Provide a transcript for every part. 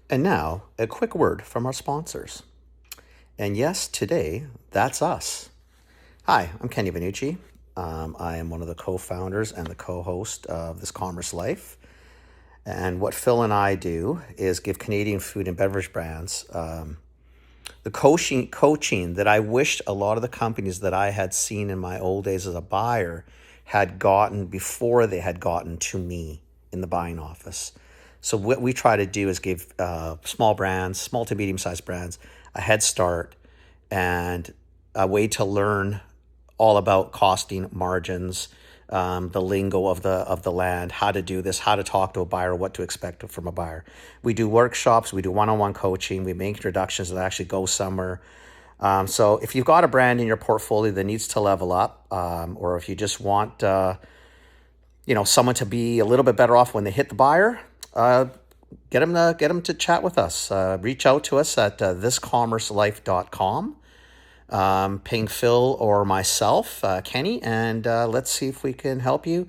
And now, a quick word from our sponsors. And yes, today, that's us. Hi, I'm Kenny Benucci. I am one of the co founders and the co host of This Commerce Life. And what Phil and I do is give Canadian food and beverage brands the coaching that I wished a lot of the companies that I had seen in my old days as a buyer had gotten before they had gotten to me in the buying office. So what we try to do is give small brands, small to medium sized brands, a head start and a way to learn all about costing, margins, the lingo of the land, how to do this, how to talk to a buyer, what to expect from a buyer. We do workshops, we do one-on-one coaching, we make introductions that actually go somewhere. So if you've got a brand in your portfolio that needs to level up, or if you just want someone to be a little bit better off when they hit the buyer, get them to chat with us. Reach out to us at thiscommercelife.com. Ping Phil or myself, Kenny, and let's see if we can help you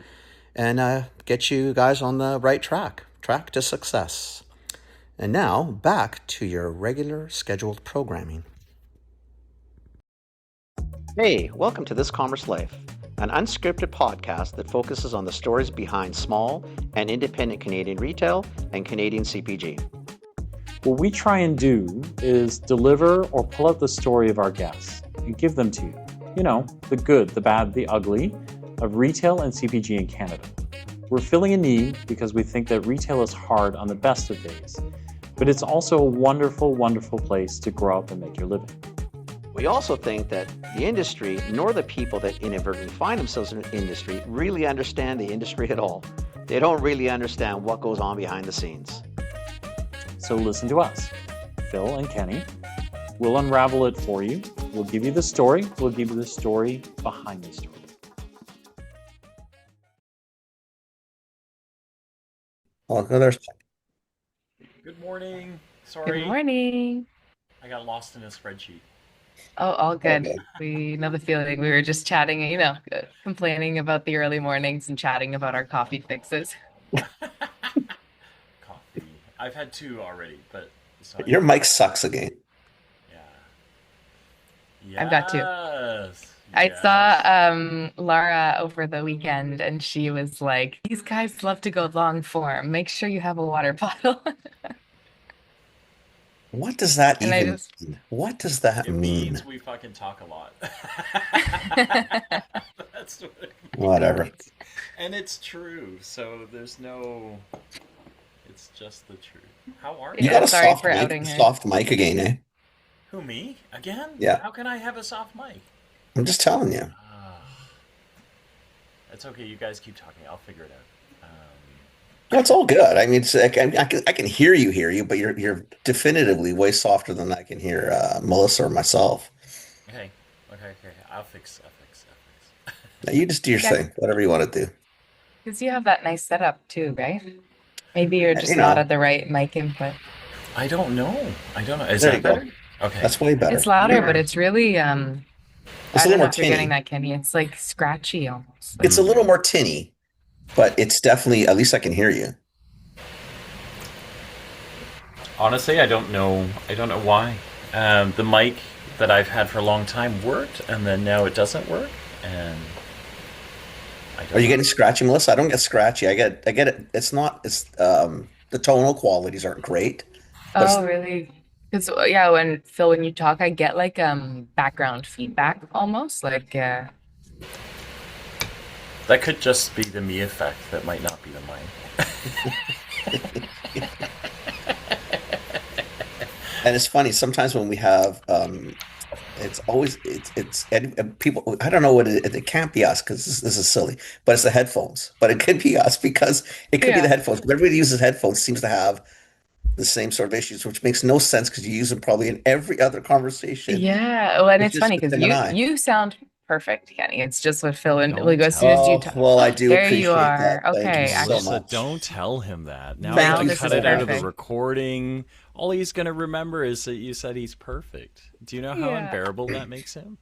and get you guys on the right track to success. And now back to your regular scheduled programming. Hey, welcome to This Commerce Life, an unscripted podcast that focuses on the stories behind small and independent Canadian retail and Canadian CPG. What we try and do is deliver or pull out the story of our guests and give them to you. You know, the good, the bad, the ugly of retail and CPG in Canada. We're filling a need because we think that retail is hard on the best of days, but it's also a wonderful, wonderful place to grow up and make your living. We also think that the industry, nor the people that inadvertently find themselves in the industry, really understand the industry at all. They don't really understand what goes on behind the scenes. So listen to us, Phil and Kenny. We'll unravel it for you. We'll give you the story. We'll give you the story behind the story. Oh, there's Good morning. Sorry, Good morning. I got lost in a spreadsheet. Oh, all good. okay. We know the feeling. We were just chatting, complaining about the early mornings and chatting about our coffee fixes. Coffee. I've had two already, but sorry. Your mic sucks again. Yeah. I've got two. Yes. I Yes. saw Lara over the weekend and she was like, "These guys love to go long form. Make sure you have a water bottle." What does that And I even just mean? What does that It mean? means we fucking talk a lot. That's what it Whatever. means. And it's true. So there's no. It's just the truth. How are You you? Yeah, got a sorry soft for mic, outing her. soft mic again, eh? Who, me? Again? Yeah, How can I have a soft mic? I'm just telling you. Ah, it's okay. You guys keep talking. I'll figure it out. No, it's all good. I mean, I can hear you, but you're definitively way softer than I can hear Melissa or myself. Okay. Okay. I'll fix. Now, you just do your Yeah, thing, whatever you want to do. because you have that nice setup too, right? Maybe you're You just not know, at the right mic input. I don't know. I don't know. Is there you that go. better? Okay. That's way It's better. louder, but Weird. it's really It's I a don't little know more if you're getting tinny. that, Kenny. It's like scratchy almost. Like It's a little Hmm. more tinny, but it's definitely, at least I can hear you. Honestly, I don't know. I don't know why. The mic that I've had for a long time worked, and then now it doesn't work, and I Are don't you know. getting scratchy, Melissa? I don't get scratchy. I get it. It's the tonal qualities aren't great, but it's oh, really? Because yeah, when you talk, I get like background feedback almost. Like That could just be the me effect. That might not be the mic. and it's funny sometimes when we have it's always it's and people I don't know what it can't be us because this is silly, but it's the headphones. But it could be us because it could be the yeah, headphones. But everybody uses headphones seems to have the same sort of issues, which makes no sense because you use them probably in every other conversation. yeah. Well, and It's it's just funny with because Tim and you I. you sound perfect, Kenny. It's just with Phil and Don't like as soon tell as you him Oh, talk, well, I do there you appreciate that. are. Thank you Okay, so actually, Melissa, much. don't tell him that. Now he's Thank now going you to this cut is so it out of much. the perfect. recording. All he's going to remember is that you said he's perfect. Do you know how Yeah. unbearable that makes him?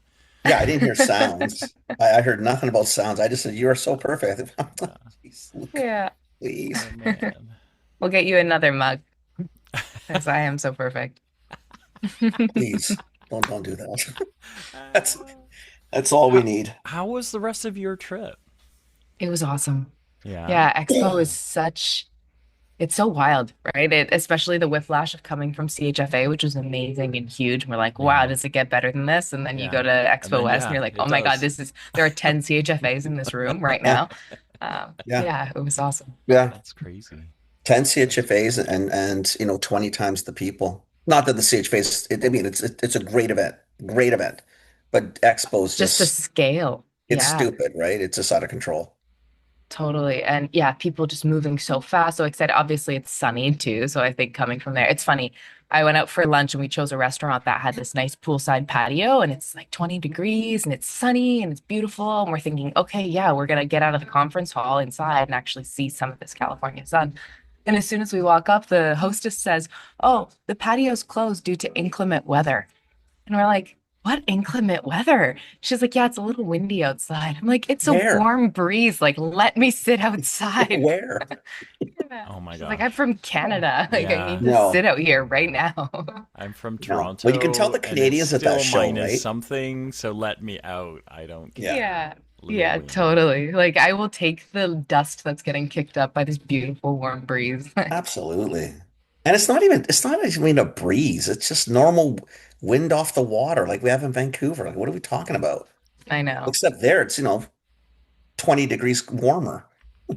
Yeah, I didn't hear sounds. I heard nothing about sounds. I just said you are so perfect. I thought, Uh, "Jeez, Luke, Yeah. please. oh, man. We'll get you another mug. Because I am so perfect. Please don't do that. That's Uh, that's all we how need. how was the rest of your trip? It was awesome. Yeah. Yeah, Expo is such it's so wild, right? Especially the whiplash of coming from CHFA, which was amazing and huge. And we're like, wow, Yeah. does it get better than this? And then you go Yeah. to And Expo then West and yeah, you're like, oh it my God, does. there are 10 CHFAs in this room right Yeah, now. yeah, Yeah, it was awesome. yeah. That's crazy. 10 That's CHFAs and 20 times the people. Not that the CHFAs, I mean, it's a great event, but Expo's Just the just scale. it's Yeah. stupid, right? It's just out of control. Totally. And yeah, people just moving so fast. So excited. Obviously, it's sunny too. So I think coming from there, it's funny. I went out for lunch and we chose a restaurant that had this nice poolside patio and it's like 20 degrees and it's sunny and it's beautiful. And we're thinking, okay, yeah, we're going to get out of the conference hall inside and actually see some of this California sun. And as soon as we walk up, the hostess says, oh, the patio's closed due to inclement weather. And we're like, what inclement weather? She's like, yeah, it's a little windy outside. I'm like, it's a Where? warm breeze. Like, let me sit outside. Where? Yeah. Oh my She's like, I'm gosh. from Canada. Like, I Yeah. need to sit No, out here right now. I'm from no. Well, you can tell Toronto the and it's Canadians at that still show, minus right? something, so let me out. I don't Yeah, care. Yeah. Yeah, Literally. totally. Like, I will take the dust that's getting kicked up by this beautiful warm breeze. absolutely. And it's not even a breeze. It's just normal wind off the water like we have in Vancouver. Like, what are we talking about? I know. Except there, it's 20 degrees warmer.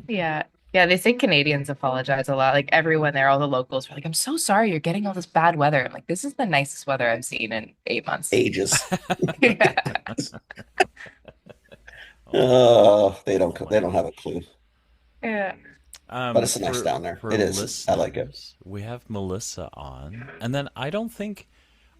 Yeah. Yeah, they say Canadians apologize a lot. Like everyone there, all the locals were like, I'm so sorry you're getting all this bad weather. I'm like, this is the nicest weather I've seen in 8 months. Ages. Yeah. Oh my gosh. Oh, they Oh don't my they don't have a gosh. clue. Um, But it's nice for down there. for It is. I like it. listeners, we have Melissa on, and then I don't think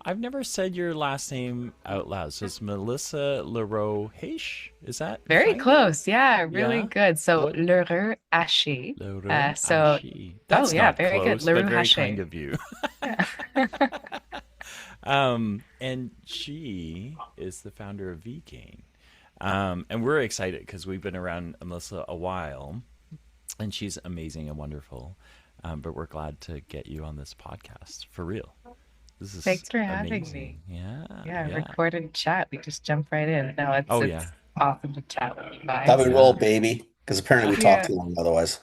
I've never said your last name out loud. So it's Melissa Leroux Heish. Is that Very kind of? close. Yeah, really Yeah. good. So What Leroux Haché. Leroux So Ashi? oh That's yeah, not very good. close, but Leroux very kind Haché. of you. Yeah. And she is the founder of Vegain. And we're excited because we've been around Melissa a while, and she's amazing and wonderful. But we're glad to get you on this podcast for real. This is Thanks for having me. amazing. Yeah, Yeah, yeah. recorded chat. We just jump right in. No, it's Oh yeah, it's awesome to chat with you How we guys. roll, yeah. baby. Because apparently we talk Yeah. too long otherwise.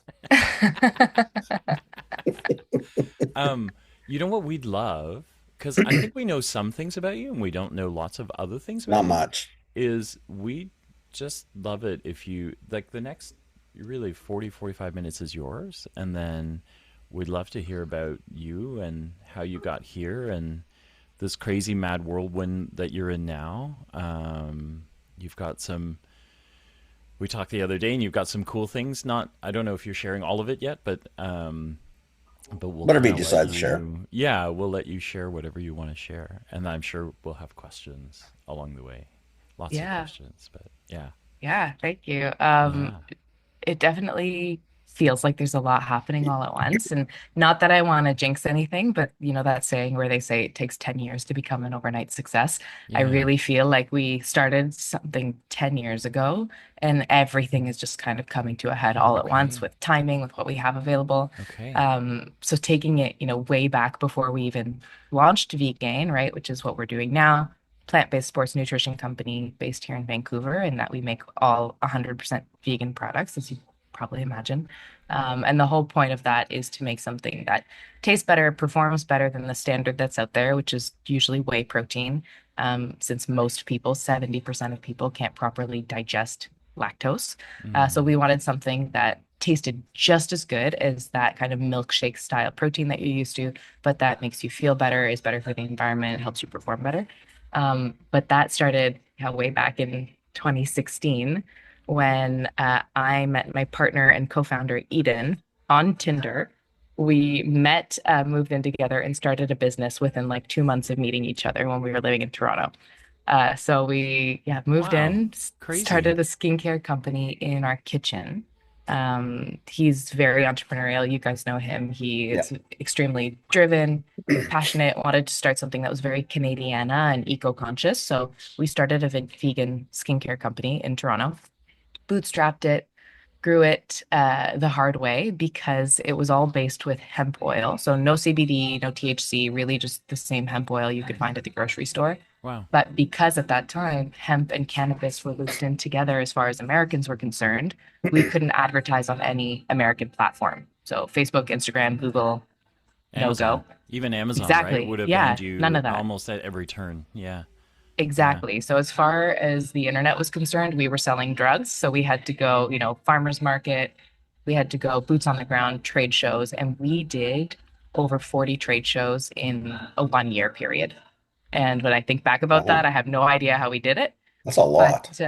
Um, you know what we'd love? Because I think we know some things about you, and we don't know lots of other things about Not you. much. Is we just love it if you like the next really 40, 45 minutes is yours, and then we'd love to hear about you and how you got here and this crazy mad whirlwind that you're in now. You've got some. We talked the other day, and you've got some cool things. Not, I don't know if you're sharing all of it yet, but we'll Whatever kind you of let decide to share. you. Yeah, we'll let you share whatever you want to share, and I'm sure we'll have questions along the way. Lots of Yeah. questions, but yeah, Yeah, thank you. yeah. It definitely feels like there's a lot happening all at once. And not that I want to jinx anything, but you know that saying where they say it takes 10 years to become an overnight success. I Yeah. really feel like we started something 10 years ago and everything is just kind of coming to a head all at once Okay. with timing, with what we have available. Okay. So taking it, way back before we even launched Vegain, right, which is what we're doing now, plant-based sports nutrition company based here in Vancouver, and that we make all 100% vegan products, as you probably imagine. And the whole point of that is to make something that tastes better, performs better than the standard that's out there, which is usually whey protein. Since most people, 70% of people, can't properly digest lactose. So Mm, we wanted something that tasted just as good as that kind of milkshake style protein that you're used to, but that makes you feel better, is better for the environment, helps you perform better. But that started way back in 2016 when I met my partner and co-founder Eden on Tinder. We met, moved in together, and started a business within like 2 months of meeting each other when we were living in Toronto. So we, yeah, moved wow. in, Crazy. started a skincare company in our kitchen. He's very entrepreneurial. You guys know him. He Yeah. is extremely driven, passionate, wanted to start something that was very Canadiana and eco-conscious. So we started a vegan skincare company in Toronto, bootstrapped it, grew it the hard way because it was all based with hemp oil. So no CBD, no THC, really just the same hemp oil you could find at the grocery store. Wow. But because at that time, hemp and cannabis were looped in together as far as Americans were concerned, we couldn't advertise on any American platform. So Facebook, Instagram, Google, no Amazon. go. Even Amazon, right, Exactly. would have Yeah, banned none you of that. almost at every turn. Yeah. Yeah. Exactly. So as far as the internet was concerned, we were selling drugs. So we had to go, farmers market, we had to go boots on the ground, trade shows, and we did over 40 trade shows in a 1 year period. And when I think back about that, Wow. I have no idea how we did it, That's a but lot.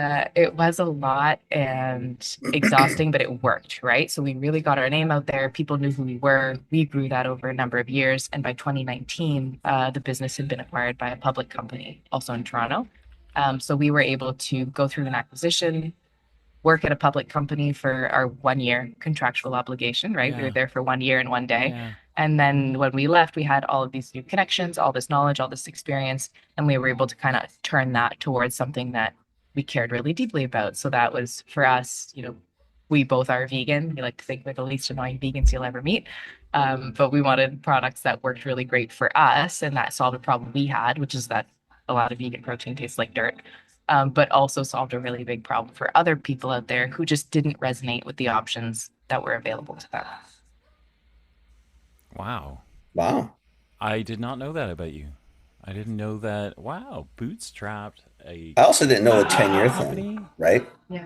it was a lot and exhausting, but it worked, right? So we really got our name out there. People knew who we were. We grew that over a number of years. And by 2019, the business had been acquired by a public company, also in Toronto. So we were able to go through an acquisition, work at a public company for our 1 year contractual obligation, right? We were Yeah. there for 1 year and 1 day. Yeah. And then when we left, we had all of these new connections, all this knowledge, all this experience, and we were able to kind of turn that towards something that we cared really deeply about. So that was for us, we both are vegan. We like to think we're the least annoying vegans you'll ever meet. But we wanted products that worked really great for us and that solved a problem we had, which is that a lot of vegan protein tastes like dirt, but also solved a really big problem for other people out there who just didn't resonate with the options that were available to them. Wow. Wow. I did not know that about you. I didn't know that. Wow. Bootstrapped a I also didn't know a CPG 10-year thing, company. right? Yeah.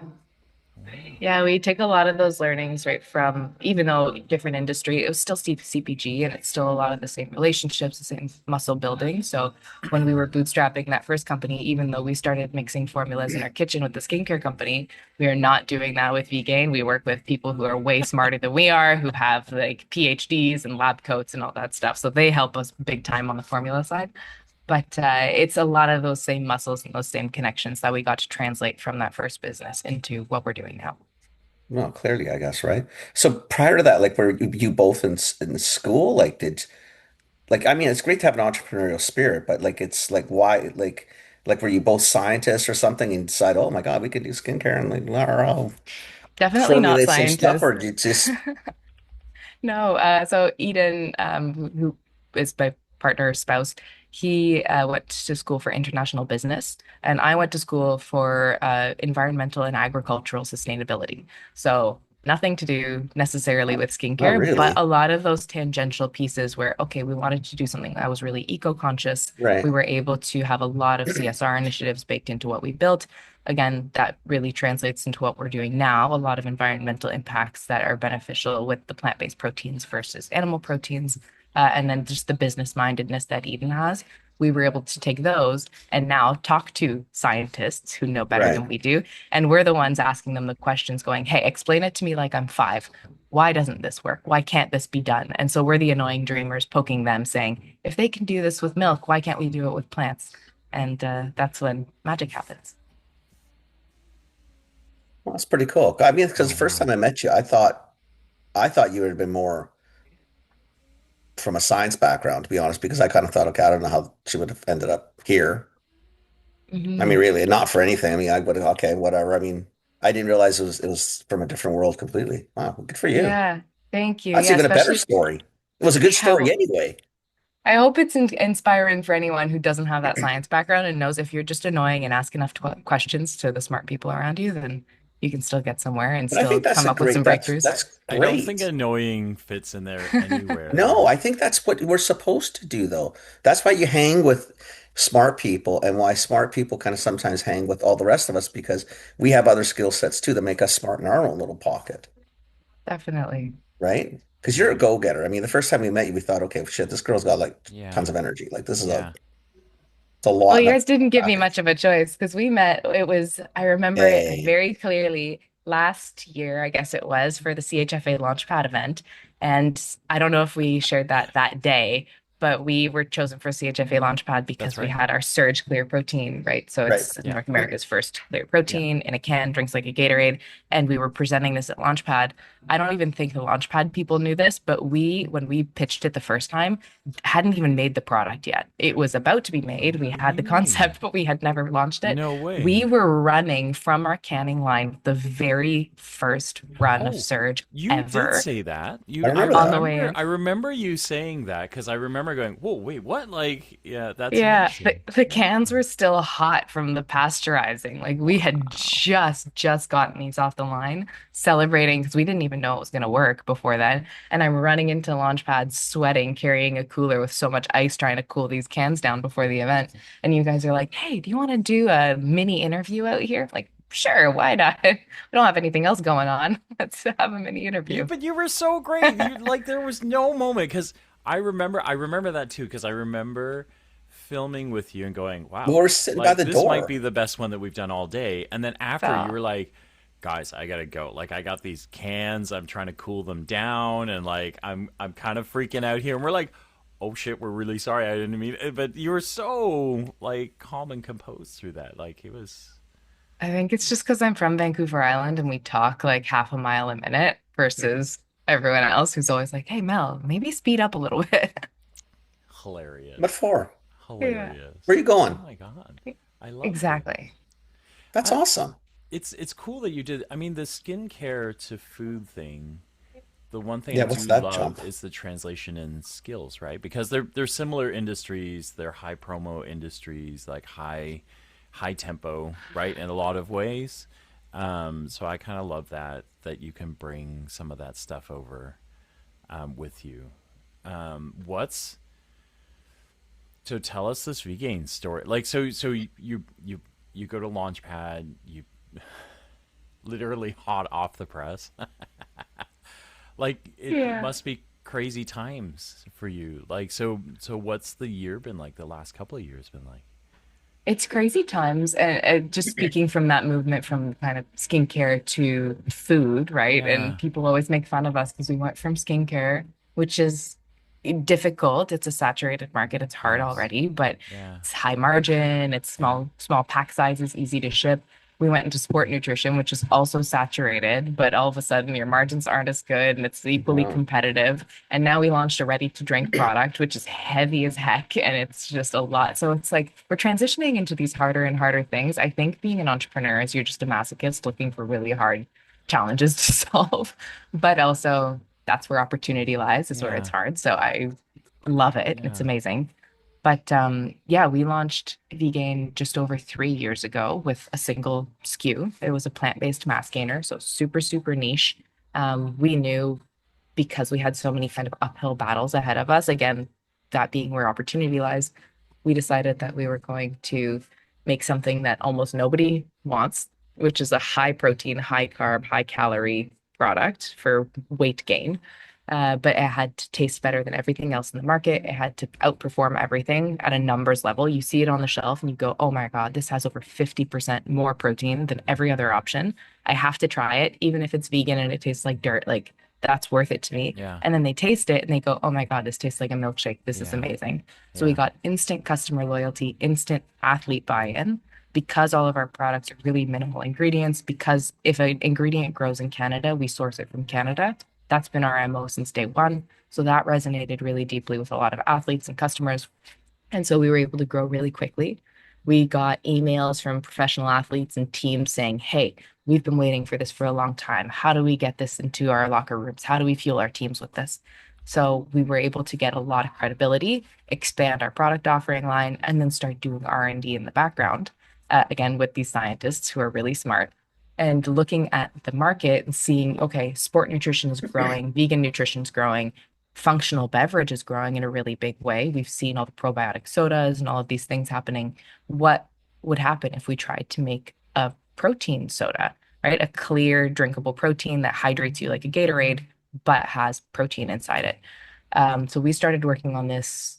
Yeah, we take a lot of those learnings, right, from even though different industry, it was still CPG and it's still a lot of the same relationships, the same muscle building. So when we were bootstrapping that first company, even though we started mixing formulas in our kitchen with the skincare company, we are not doing that with Vegain. We work with people who are way smarter than we are, who have like PhDs and lab coats and all that stuff. So they help us big time on the formula side. But it's a lot of those same muscles and those same connections that we got to translate from that first business into what we're doing now. Well, clearly, I guess, right? So prior to that, like, were you both in school? Like, I mean, it's great to have an entrepreneurial spirit, but like, it's like, why, were you both scientists or something and decide, oh my God, we could do skincare and like, I'll Definitely not formulate some stuff, or scientists. did you just, No, so Eden, who is my partner's spouse, he went to school for international business, and I went to school for environmental and agricultural sustainability. So nothing to do necessarily with oh, skincare, but really? a lot of those tangential pieces where, okay, we wanted to do something that was really eco-conscious. We Right, were able to have a lot of CSR initiatives baked into what we built. Again, that really translates into what we're doing now, a lot of environmental impacts that are beneficial with the plant-based proteins versus animal proteins. And then just the business mindedness that Eden has. We were able to take those and now talk to scientists who know better right. than we do. And we're the ones asking them the questions, going, hey, explain it to me like I'm five. Why doesn't this work? Why can't this be done? And so we're the annoying dreamers poking them, saying, if they can do this with milk, why can't we do it with plants? And that's when magic happens. Well, that's pretty cool. I mean, because Oh the first wow. time I met you, I thought you would have been more from a science background, to be honest, because I kind of thought, okay, I don't know how she would have ended up here. I mean, Mhm. really, not for anything. I mean, I would have, okay, whatever. I mean, I didn't realize it was from a different world completely. Wow, well, good for you. Yeah, thank you. That's Yeah, even a better especially, story. It was a good yeah, story anyway. I hope it's inspiring for anyone who doesn't have that science background and knows if you're just annoying and ask enough questions to the smart people around you, then you can still get somewhere and But I still think come up with some breakthroughs. that's I don't think great. annoying fits in there No, anywhere. I think that's what we're supposed to do, though. That's why you hang with smart people and why smart people kind of sometimes hang with all the rest of us because we have other skill sets too that make us smart in our own little pocket, Definitely. right? Because you're a Right. go-getter. I mean, the first time we met you, we thought, okay, shit, this girl's got like Yeah. tons of energy. Like this is Yeah. it's a Well, lot in you a guys didn't give me much package. of a choice because we met, I remember it Hey, very clearly last year, I guess it was, for the CHFA Launchpad event. And I don't know if we shared that day, but we were chosen for CHFA Launchpad That's because we right. had our Surge Clear Protein, right? So Right. it's Yeah. North America's first clear Yeah. protein in a can, drinks like a Gatorade. And we were presenting this at Launchpad. I don't even think the Launchpad people knew this, but when we pitched it the first time, hadn't even made the product yet. It was about to be made. We had the Really? concept, but we had never launched it. No We way. were running from our canning line the very first run of Oh, Surge you did ever say that. I remember on the that. way in. I remember you saying that because I remember going, "Whoa, wait, what?" Like, yeah, that's Yeah, amazing. the cans were still hot from the pasteurizing. Like we had Wow. just gotten these off the line, celebrating because we didn't even know it was going to work before then. And I'm running into Launchpad sweating, carrying a cooler with so much ice, trying to cool these cans down before the event. And you guys are like, "Hey, do you want to do a mini interview out here?" Like, sure, why not? We don't have anything else going on. Let's have a mini interview. But you were so great. You like there was no moment because I remember that too because I remember filming with you and going, We "Wow, were sitting by like the this might door. be the best one that we've done all day." And then after you Oh, were like, "Guys, I gotta go. Like I got these cans. I'm trying to cool them down, and like I'm kind of freaking out here." And we're like, "Oh shit, we're really sorry. I didn't mean." It. But you were so like calm and composed through that. Like it was I think it's just because I'm from Vancouver Island and we talk like half a mile a minute versus everyone else who's always like, "Hey Mel, maybe speed up a little bit." What hilarious, for? Yeah, Where hilarious. are you going? Oh my god, I loved it. exactly. That's I, awesome. it's cool that you did. I mean, the skincare to food thing. The one thing I Yeah, what's do that jump? love is the translation in skills, right? Because they're similar industries. They're high promo industries, like high tempo, right? In a lot of ways. So I kind of love that you can bring some of that stuff over with you. What's so tell us this Vegain story. Like so you go to Launchpad, you literally hot off the press. Like it Yeah. must be crazy times for you. Like so what's the year been like? The last couple of years been like? It's crazy times. And just speaking from that movement from kind of skincare to food, right? And Yeah. people always make fun of us because we went from skincare, which is difficult. It's a saturated market. It's hard Yes. already, but Yeah. it's high margin. It's Yeah. small pack sizes, easy to ship. We went into sport nutrition, which is also saturated, but all of a sudden your margins aren't as good and it's equally Wow. competitive. And now we launched a ready to drink product, which is heavy as heck and it's just a lot. So it's like we're transitioning into these harder and harder things. I think being an entrepreneur is you're just a masochist looking for really hard challenges to solve, but also that's where opportunity lies, is where it's Yeah. hard. So I love it. It's Yeah. amazing. But yeah, we launched Vegain just over 3 years ago with a single SKU. It was a plant-based mass gainer, so super, super niche. We knew because we had so many kind of uphill battles ahead of us, again, that being where opportunity lies, we decided that we were going to make something that almost nobody wants, which is a high protein, high carb, high calorie product for weight gain. But it had to taste better than everything else in the market. It had to outperform everything at a numbers level. You see it on the shelf and you go, oh my God, this has over 50% more protein than every other option. I have to try it, even if it's vegan and it tastes like dirt. Like that's worth it to me. Yeah. And then they taste it and they go, oh my God, this tastes like a milkshake. This is Yeah. amazing. So we Yeah. got instant customer loyalty, instant athlete buy-in because all of our products are really minimal ingredients. Because if an ingredient grows in Canada, we source it from Canada. That's been our MO since day one. So that resonated really deeply with a lot of athletes and customers. And so we were able to grow really quickly. We got emails from professional athletes and teams saying, hey, we've been waiting for this for a long time. How do we get this into our locker rooms? How do we fuel our teams with this? So we were able to get a lot of credibility, expand our product offering line, and then start doing R&D in the background, again, with these scientists who are really smart and looking at the market and seeing, okay, sport nutrition is growing, vegan nutrition is growing, functional beverage is growing in a really big way. We've seen all the probiotic sodas and all of these things happening. What would happen if we tried to make a protein soda, right? A clear, drinkable protein that hydrates you like a Gatorade, but has protein inside it. So we started working on this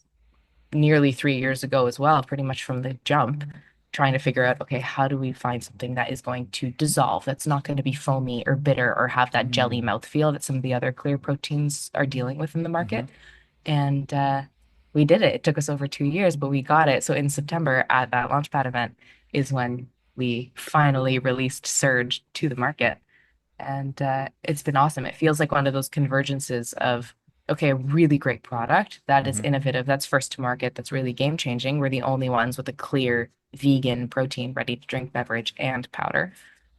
nearly 3 years ago as well, pretty much from the jump, trying to figure out, okay, how do we find something that is going to dissolve, that's not going to be foamy or bitter or have that jelly Mm. mouthfeel that some of the other clear proteins are dealing with in the Mm-hmm. market. And we did it. It took us over 2 years, but we got it. So in September at that Launchpad event is when we finally released Surge to the market. And it's been awesome. It feels like one of those convergences of, okay, a really great product that is Hmm. innovative, that's first to market, that's really game changing. We're the only ones with a clear vegan protein ready to drink beverage and powder,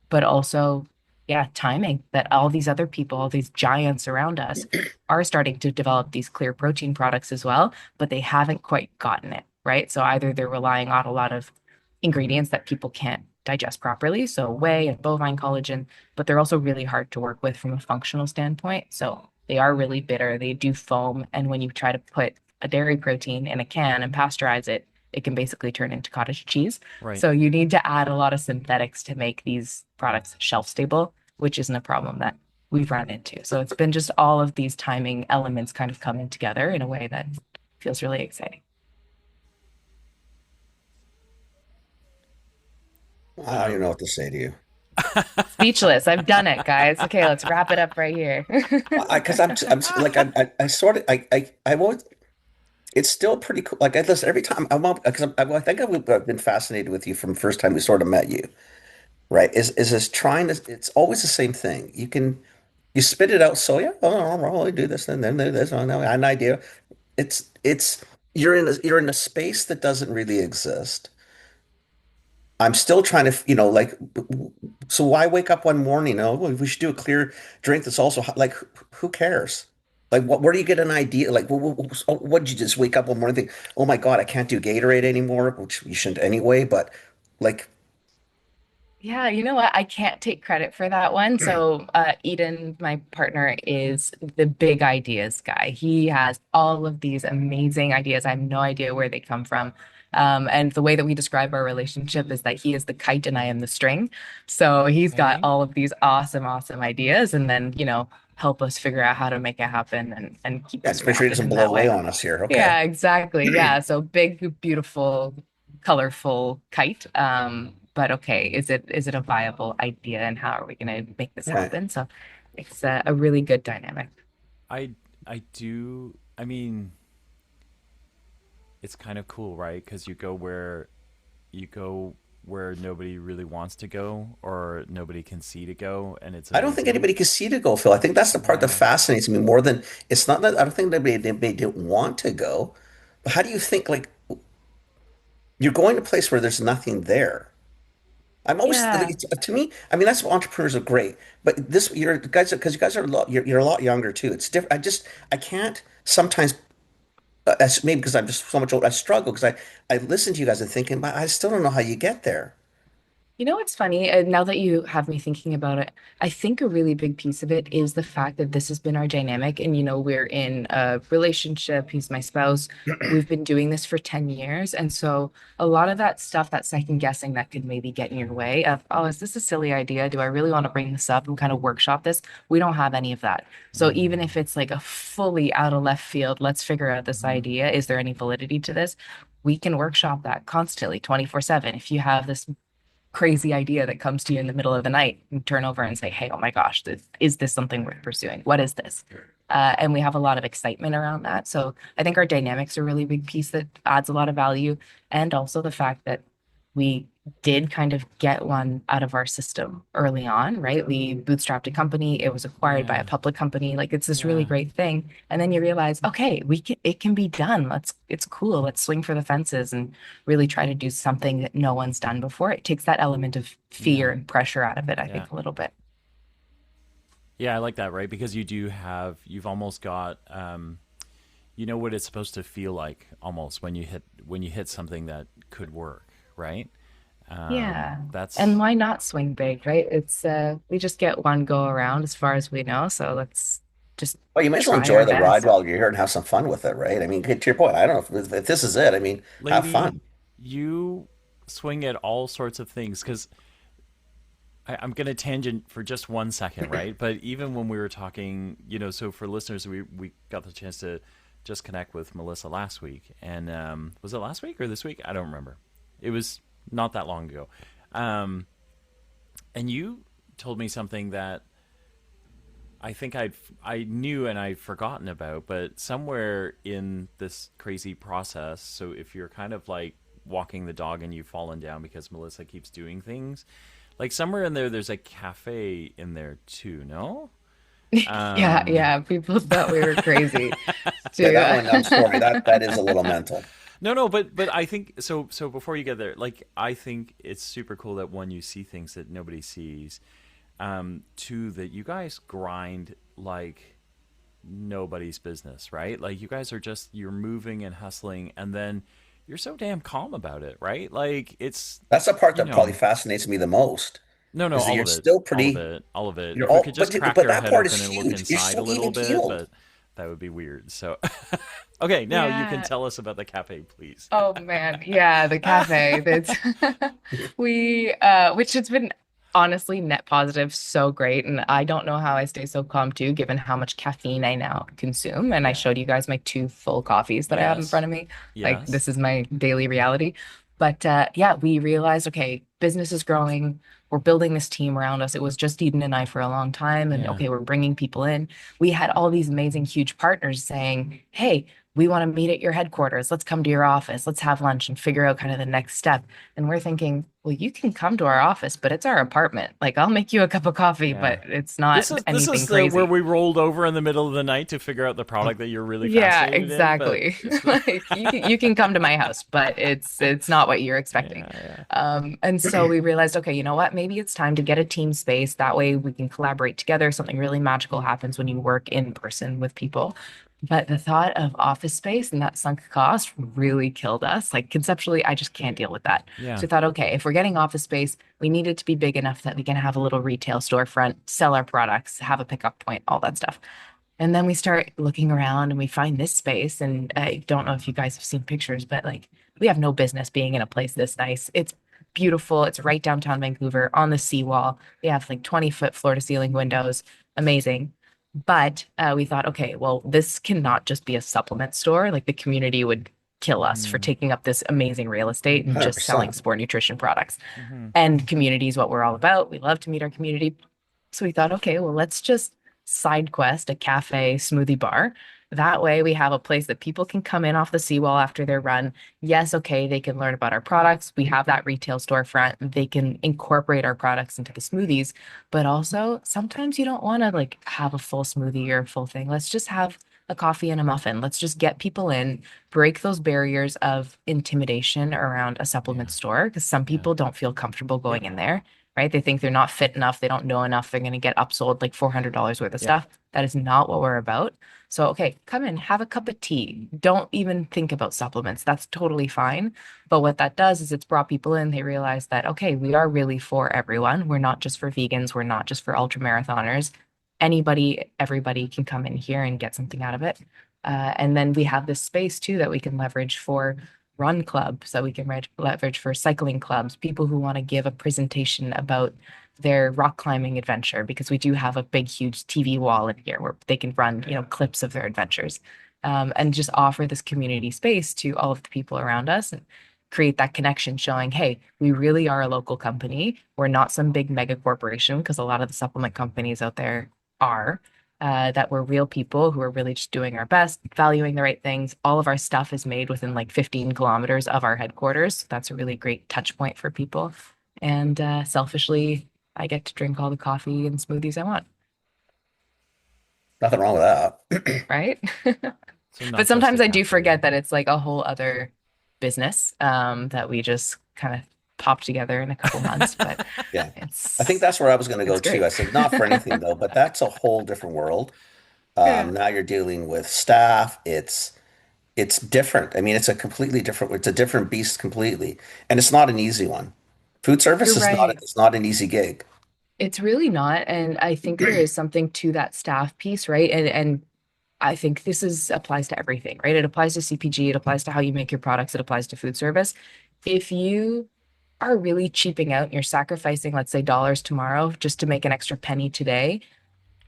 but also, yeah, timing that all these other people, all these giants around us are starting to develop these clear protein products as well, but they haven't quite gotten it, right? So either they're relying on a lot of ingredients that people can't digest properly, so whey and bovine collagen, but they're also really hard to work with from a functional standpoint. So they are really bitter, they do foam, and when you try to put a dairy protein in a can and pasteurize it, it can basically turn into cottage cheese. Right. So you need to add a lot of synthetics to make these products shelf stable, which isn't a problem that we've run into. So it's been just all of these timing elements kind of coming together in a way that feels really exciting. I don't even know what to say to you. Speechless. I've done it, guys. Okay, let's wrap it up right here. Because like I sort of I always it's still pretty cool. Like I listen every time I'm up because I think I've been fascinated with you from the first time we sort of met you, right? Is this trying to? It's always the same thing. You spit it out. So yeah, oh, I'll really do this and then do this. Oh no, I had an idea. It's you're in a space that doesn't really exist. I'm still trying to, like, so why wake up one morning? Oh, well, we should do a clear drink that's also hot. Like, who cares? Like, where do you get an idea? Like, what did you just wake up one morning and think, oh my God, I can't do Gatorade anymore, which you shouldn't anyway. But like, Yeah, you know what? I can't take credit for that one. So, Eden, my partner, is the big ideas guy. He has all of these amazing ideas. I have no idea where they come from. And the way that we describe our relationship is that he is the kite and I am the string. So he's got Okay. all of these awesome, awesome ideas, and then, help us figure out how to make it happen and keep yeah, us just make sure it grounded doesn't in blow that away way. on us here. Okay. Yeah, exactly. Yeah. So big, beautiful, colorful kite. But okay, is it a viable idea and how are we going to make this Right. happen? So it's a really good dynamic. I I do. I mean, it's kind of cool, right? Because you go where nobody really wants to go or nobody can see to go, and it's I don't think amazing. anybody can see to go, Phil. I think that's the part that Yeah. fascinates me more than it's not that I don't think they didn't want to go. But how do you think like you're going to a place where there's nothing there? I'm always like, Yeah. to me. I mean, that's what entrepreneurs are great. But this, you're guys, because you guys are a lot, you're a lot younger too. It's different. I can't sometimes. Maybe because I'm just so much older. I struggle because I listen to you guys and thinking, but I still don't know how you get there. You know what's funny? Now that you have me thinking about it, I think a really big piece of it is the fact that this has been our dynamic. And, we're in a relationship. He's my spouse. We've been doing this for 10 years. And so a lot of that stuff, that second guessing that could maybe get in your way of, oh, is this a silly idea? Do I really want to bring this up and kind of workshop this? We don't have any of that. So even Mm-hmm. if it's like a fully out of left field, let's figure out this idea. Is there any validity to this? We can workshop that constantly, 24/7. If you have this crazy idea that comes to you in the middle of the night and turn over and say, hey, oh my gosh, is this something worth pursuing? What is this? And we have a lot of excitement around that. So I think our dynamics are a really big piece that adds a lot of value. And also the fact that we did kind of get one out of our system early on, right? We bootstrapped a company, it was acquired by a Yeah. public company. Like it's this really Yeah. great thing. And then you realize, okay, it can be done. It's cool. Let's swing for the fences and really try to do something that no one's done before. It takes that element of fear Yeah. and pressure out of it, I Yeah. think, a little bit. Yeah, I like that, right? Because you've almost got, you know what it's supposed to feel like almost when you hit something that could work, right? Yeah. And That's why not swing big, right? It's we just get one go around as far as we know, so let's just Well, you may as well try enjoy our the ride best. while you're here and have some fun with it, right? I mean, to your point, I don't know if this is it. I mean, have lady, fun. you swing at all sorts of things because I'm going to tangent for just 1 second, right? But even when we were talking, so for listeners, we got the chance to just connect with Melissa last week, and was it last week or this week? I don't remember. It was not that long ago, um, and you told me something that I think I knew and I'd forgotten about, but somewhere in this crazy process, so if you're kind of like walking the dog and you've fallen down because Melissa keeps doing things, like somewhere in there, there's a cafe in there too. No. Yeah, Um, yeah. People thought we were crazy Yeah, that too. one, I'm sorry, that is a little mental. no, but I think so. So before you get there, like I think it's super cool that one, you see things that nobody sees. Two, that you guys grind like nobody's business, right? Like you guys are just, you're moving and hustling, and then you're so damn calm about it, right? Like it's, That's the part you that probably know, fascinates me the most, no, is that all you're of it, still all of pretty, it, all of it. you're If we could all, just crack but our that head part is open and look huge. You're inside a so little even bit, keeled. but that would be weird. So, okay, now you can Yeah. tell us about the cafe, please. Oh man, yeah, the cafe. That's we which has been honestly net positive, so great. And I don't know how I stay so calm too, given how much caffeine I now consume. And I Yeah. showed you guys my two full coffees that I have in Yes. front of me. Like Yes. this is my daily reality. But yeah, we realized, okay, business is growing. We're building this team around us. It was just Eden and I for a long time. And Yeah. okay, we're bringing people in. We had all these amazing, huge partners saying, hey, we want to meet at your headquarters. Let's come to your office. Let's have lunch and figure out kind of the next step. And we're thinking, well, you can come to our office, but it's our apartment. Like I'll make you a cup of coffee, Yeah. but it's not This anything is the where crazy. we rolled over in the middle of the night to figure out the product that you're really Yeah, fascinated in, but exactly. it's not. Like you can come to my house, but it's not what you're expecting. Yeah, yeah. And so we realized, okay, you know what? Maybe it's time to get a team space. That way we can collaborate together. Something really magical happens when you work in person with people. But the thought of office space and that sunk cost really killed us. Like conceptually, I just can't deal with that. So Yeah. we thought, okay, if we're getting office space, we need it to be big enough that we can have a little retail storefront, sell our products, have a pickup point, all that stuff. And then we start looking around and we find this space. And I don't know if you guys have seen pictures, but like we have no business being in a place this nice. It's beautiful. It's right downtown Vancouver on the seawall. We have like 20-foot floor to ceiling windows. Amazing. But we thought, okay, well, this cannot just be a supplement store. Like the community would kill us for Mm. taking up this amazing real estate and just selling 100%. sport nutrition products. Hmm. And community is what we're all about. We love to meet our community. So we thought, okay, well, let's just side quest a cafe smoothie bar. That way we have a place that people can come in off the seawall after their run. Yes, okay, they can learn about our products. We have that retail storefront. They can incorporate our products into the smoothies. But also, sometimes you don't want to like have a full smoothie or a full thing. Let's just have a coffee and a muffin. Let's just get people in, break those barriers of intimidation around a supplement Yeah. store because some Yeah. people don't feel comfortable Yep. going in there, right? They think they're not fit enough, they don't know enough, they're going to get upsold like $400 worth of Yep. stuff. That is not what we're about. So, okay, come in, have a cup of tea. Don't even think about supplements. That's totally fine. But what that does is it's brought people in. They realize that, okay, we are really for everyone. We're not just for vegans. We're not just for ultra marathoners. Anybody, everybody can come in here and get something out of it. And then we have this space too that we can leverage for run clubs, that we can leverage for cycling clubs, people who want to give a presentation about their rock climbing adventure, because we do have a big, huge TV wall in here where they can run, clips of their adventures, and just offer this community space to all of the people around us and create that connection, showing, hey, we really are a local company. We're not some big mega corporation, because a lot of the supplement companies out there are. That we're real people who are really just doing our best, valuing the right things. All of our stuff is made within like 15 kilometers of our headquarters. So that's a really great touch point for people. And selfishly, I get to drink all the coffee and smoothies I want, Nothing wrong with that. right? So But not just a sometimes I do cafe. forget that it's like a whole other business that we just kind of pop together in a couple months. But Yeah. I think it's that's where I was going to go it's too. great. I said, not for anything though, but that's a whole different world. Yeah, Now you're dealing with staff. It's different. I mean, it's a different beast completely. And it's not an easy one. Food service you're is not right. it's not an easy gig. It's really not. And I think there is something to that staff piece, right? And I think this is applies to everything, right? It applies to CPG, it applies to how you make your products, it applies to food service. If you are really cheaping out and you're sacrificing, let's say, dollars tomorrow just to make an extra penny today,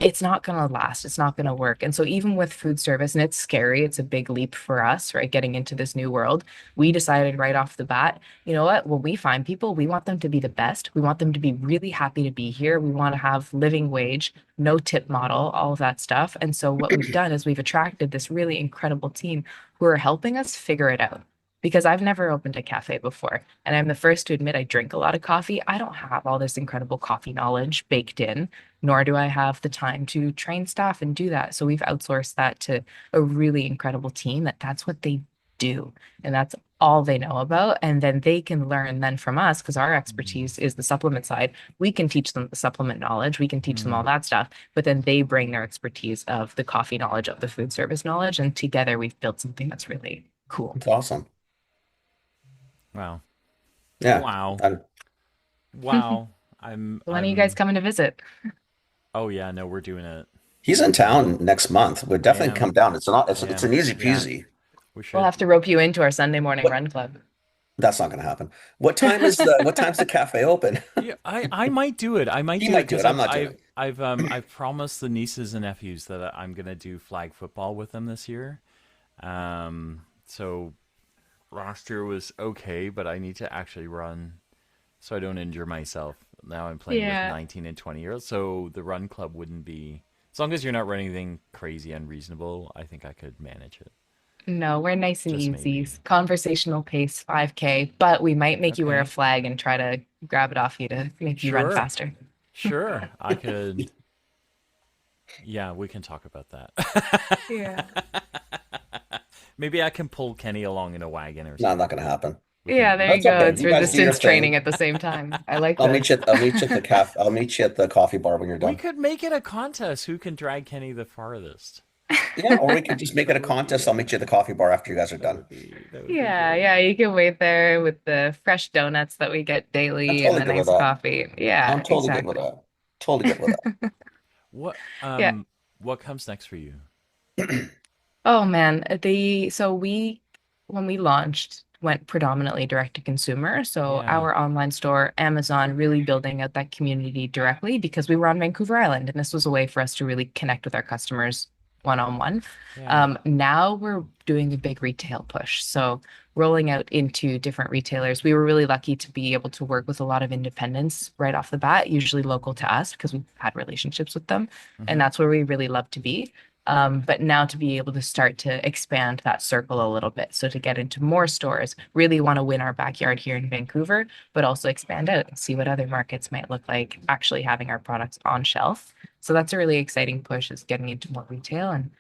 it's not going to last. It's not going to work. And so, even with food service, and it's scary, it's a big leap for us, right? Getting into this new world, we decided right off the bat, you know what? When we find people, we want them to be the best. We want them to be really happy to be here. We want to have living wage, no tip model, all of that stuff. And so, what we've done is we've attracted this really incredible team who are helping us figure it out. Because I've never opened a cafe before. And I'm the first to admit I drink a lot of coffee. I don't have all this incredible coffee knowledge baked in, nor do I have the time to train staff and do that. So we've outsourced that to a really incredible team that's what they do. And that's all they know about. And then they can learn then from us because our expertise is the supplement side. We can teach them the supplement knowledge. We can teach them all Mm. that stuff. But then they bring their expertise of the coffee knowledge, of the food service knowledge. And together we've built something that's really cool. It's awesome. Wow. Yeah. Wow. And Wow. When are you guys I'm coming to visit? Oh yeah, no, we're doing it. he's in town next month. We'd I definitely am. come down. I It's am. an easy Yeah, peasy. we We'll should. have to rope you into our Sunday morning What run club. That's not going to happen. What time's the cafe open? Yeah, I might do it. I might He do it might do because it. I'm not doing it. I've promised the nieces and nephews that I'm gonna do flag football with them this year. So last year was okay, but I need to actually run so I don't injure myself. Now I'm playing with Yeah. 19 and 20-year-olds, so the run club wouldn't be, as long as you're not running anything crazy unreasonable, I think I could manage it. No, we're nice and Just easy. maybe. Conversational pace, 5K, but we might make you wear a Okay. flag and try to grab it off you to make you run Sure. faster. Sure. I could. Yeah, we can talk about that. Yeah. Maybe I can pull Kenny along in a wagon or No, not something. going to happen. We Yeah, can there we you That's can go. okay. do It's You guys do your resistance training thing. at the same time. I like this. I'll meet you at the cafe. I'll meet you at the coffee bar when you're we done. could make it a contest who can drag Kenny the farthest. Yeah, or we could just make it That a would be contest. I'll meet you at the coffee bar after you guys are done. that would be Yeah, great. yeah, you can wait there with the fresh donuts that we get I'm daily and totally the good with nice that. coffee. Yeah, I'm totally good with exactly. that. Totally good with What Yeah. what comes next for you? that. Oh man, so we when we launched went predominantly direct to consumer. So Yeah. our online store, Amazon, really building out that community directly because we were on Vancouver Island and this was a way for us to really connect with our customers one on one. Yeah. Now we're doing a big retail push. So rolling out into different retailers. We were really lucky to be able to work with a lot of independents right off the bat, usually local to us because we've had relationships with them. And Hmm. that's where we really love to be. But now to be able to start to expand that circle a little bit. So to get into more stores, really want to win our backyard here in Vancouver, but also expand out and see what other markets might look like actually having our products on shelf. So that's a really exciting push is getting into more retail and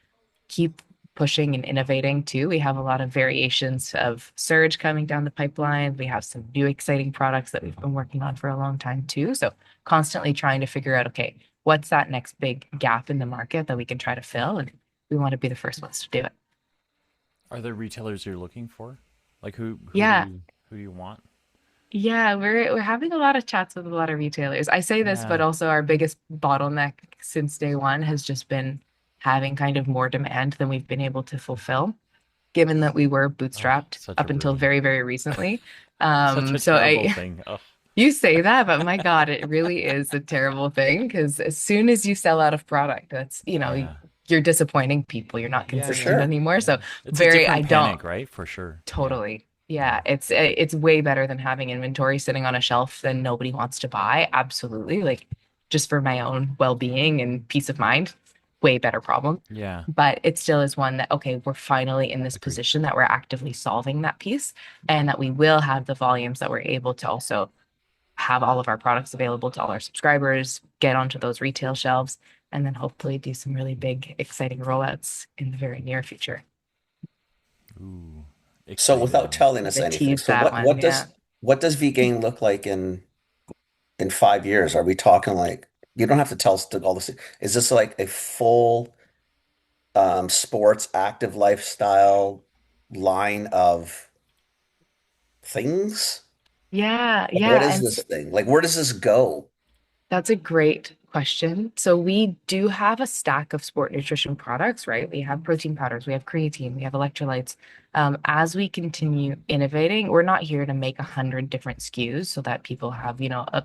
keep pushing and innovating too. We have a lot of variations of Surge coming down the pipeline. We have some new exciting products that we've been working on for a long time too. So constantly trying to figure out, okay, what's that next big gap in the market that we can try to fill? And we want to be the first ones to do it. Are there retailers you're looking for? Like Yeah. who do you want? Yeah, we're having a lot of chats with a lot of retailers. I say this, but Yeah. also our biggest bottleneck since day one has just been having kind of more demand than we've been able to fulfill, given that we were Oh, bootstrapped such a up until ruin. very, very recently. Such a So terrible I, thing. Oh, you say that, but my God, it really is a terrible thing because as soon as you sell out of product, yeah. you're disappointing people. You're not Yeah, For yeah. consistent sure. anymore. Yeah. So It's a I different don't panic, right? For sure. Yeah. totally. Yeah. Yeah, it's way better than having inventory sitting on a shelf that nobody wants to buy. Absolutely. Like just for my own well-being and peace of mind, way better problem. Yeah. But it still is one that, okay, we're finally in this Agreed. position that we're actively solving that piece and that we will have the volumes that we're able to also have all of our products available to all our subscribers, get onto those retail shelves, and then hopefully do some really big, exciting rollouts in the very near future. Ooh. So without Exciting. telling us To anything, tease so that one, yeah. what does Vegain look like in 5 years? Are we talking like you don't have to tell us all this. Is this like a full sports active lifestyle line of things? Yeah, Like, what yeah. is And this thing? Like, where does this go? that's a great question. So we do have a stack of sport nutrition products, right? We have protein powders, we have creatine, we have electrolytes. As we continue innovating, we're not here to make 100 different SKUs so that people have, a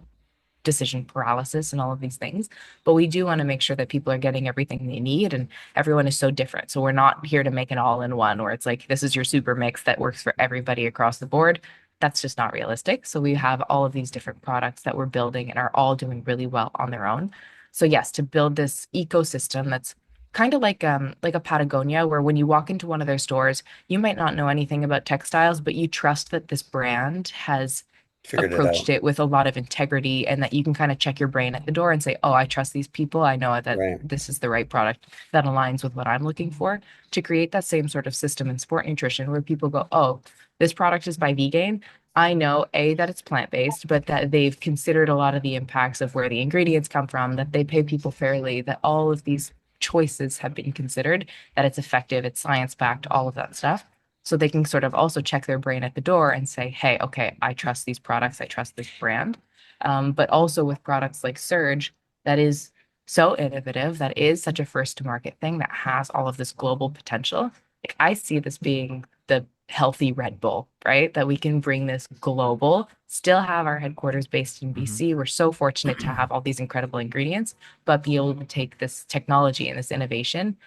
decision paralysis and all of these things. But we do want to make sure that people are getting everything they need, and everyone is so different. So we're not here to make it all in one, where it's like this is your super mix that works for everybody across the board. That's just not realistic. So we have all of these different products that we're building and are all doing really well on their own. So yes, to build this ecosystem that's kind of like a Patagonia, where when you walk into one of their stores, you might not know anything about textiles, but you trust that this brand has Figured it approached out. it with a lot of integrity, and that you can kind of check your brain at the door and say, oh, I trust these people. I know that Right. this is the right product that aligns with what I'm looking for, to create that same sort of system in sport nutrition where people go, oh, this product is by Vegain. I know A, that it's plant-based, but that they've considered a lot of the impacts of where the ingredients come from, that they pay people fairly, that all of these choices have been considered, that it's effective, it's science-backed, all of that stuff. So they can sort of also check their brain at the door and say, hey, okay, I trust these products, I trust this brand. But also with products like Surge, that is so innovative, that is such a first to market thing that has all of this global potential. Like I see this being the healthy Red Bull, right? That we can bring this global, still have our headquarters based in Hmm. BC. We're so fortunate to have all these incredible ingredients, but be able to take this technology and this innovation,